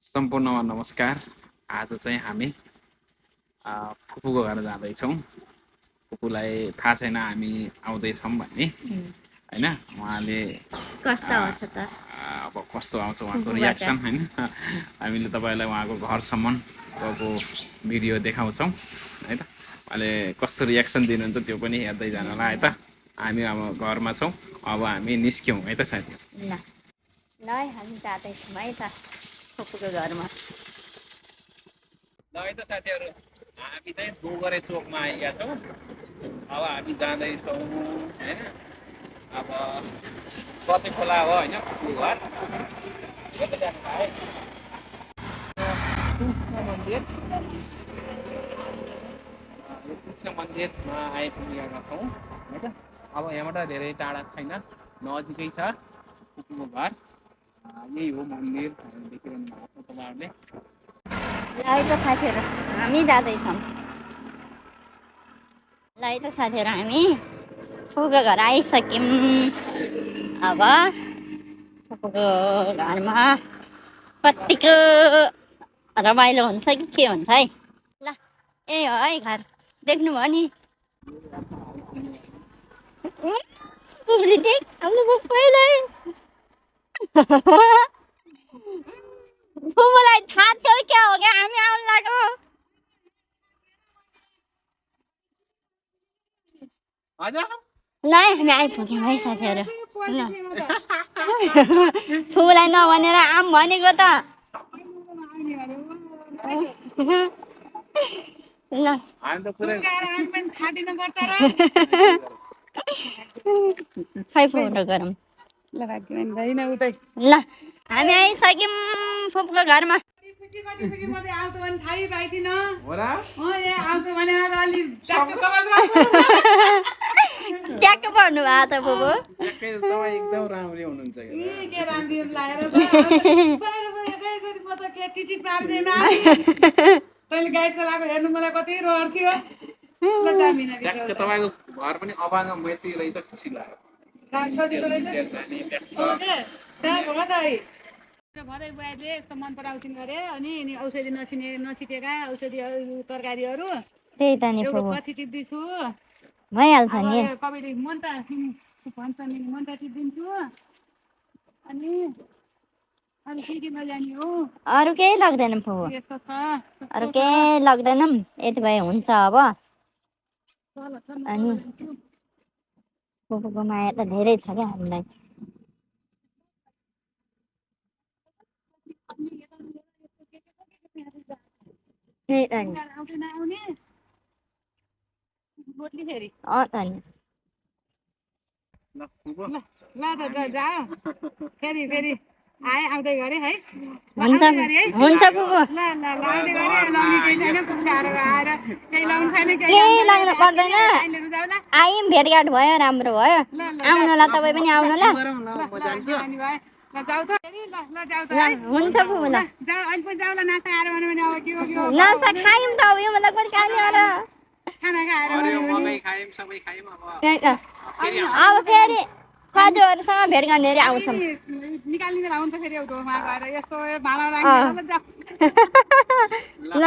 सम्पूर्णमा नमस्कार। आज चाहिँ हामी फुपूको घर जाँदैछौँ। फुपूलाई थाहा छैन हामी आउँदैछौँ भन्ने होइन। उहाँले कस्तो आउँछ त अब कस्तो आउँछ उहाँको रियाक्सन होइन। हामीले तपाईँलाई उहाँको घरसम्म गएको भिडियो देखाउँछौँ है त। उहाँले कस्तो रियाक्सन दिनुहुन्छ त्यो पनि हेर्दै जानु होला है त। हामी अब घरमा छौँ, अब हामी निस्क्यौँ है त साथी। ल हामी जाँदैछौँ है त फुपूको घरमा। ल है त साथीहरू, हामी चाहिँ डोगरे चोकमा आइरहेका छौँ। अब हामी जाँदैछौँ होइन। अब कतै खोला हो होइन फुपूको घर। कतै जानु है कृष्ण मन्दिर। यो कृष्ण मन्दिरमा आइपुगेका छौँ है त। अब यहाँबाट धेरै टाढा छैन, नजिकै छ फुपूको घर। यही हो मन्दिर, देखिरहनु भएको छ तपाईँहरूले। ल है त साथीहरू हामी जाँदैछौँ। ल है त साथीहरू हामी फुपूको घर आइसक्यौँ। अब फुपूको घरमा कतिको रमाइलो हुन्छ कि के हुन्छ है। ल यही हो है घर, देख्नुभयो नि। फुपूले देख्नु पहिल्यै फुपूलाई थाहा थियो क्या हो क्या हामी आउनु लाग्यो। ल हामी आइपुग्यौँ है साथीहरू। फुपूलाई नभनेर आम भनेको त। ल खै फोटो गरौँ। ल हामी आइसक्यौँ फुपूको घरमा। ट्याक्क पर्नु भएको त फुपू। एकदम राम्ररी हुनुहुन्छ। तपाईँको घर पनि अभागा मैत्री रहेछ, खुसी लाग्यो। भदै बुवाले यस्तो मन पराउँछिन् गरे अनि औषधि नछिटेका औषधि तरकारीहरू त्यही त नि फुपू पछि टिप्दैछु। भइहाल्छ नि। कहिले मन त भन्छ नि मन त टिपिदिन्छु। अनि अरू के नजाने हो, अरू केही लाग्दैन फुपू, यस्तो छ अरू केही लाग्दैनौँ। यति भए हुन्छ अब। अनि फुपूको माया त धेरै छ क्या हामीलाई। त्यही त नि। अँ त नि। ल त जा फेरि फेरि आए आउँदै गरे है। हुन्छ हुन्छ फुपू। केही लाग्नु पर्दैन। आयौँ, भेटघाट भयो, राम्रो भयो। आउनु होला तपाईँ पनि आउनु ल। हुन्छ फुपू ल। नास्ता खायौँ त अब यो मतलब पनि खाने होला। अब फेरि साथीहरूसँग भेट गर्ने आउँछौँ। निकाल्ने बेला हुन्छ फेरि एउटा गएर यस्तो भाँडा ल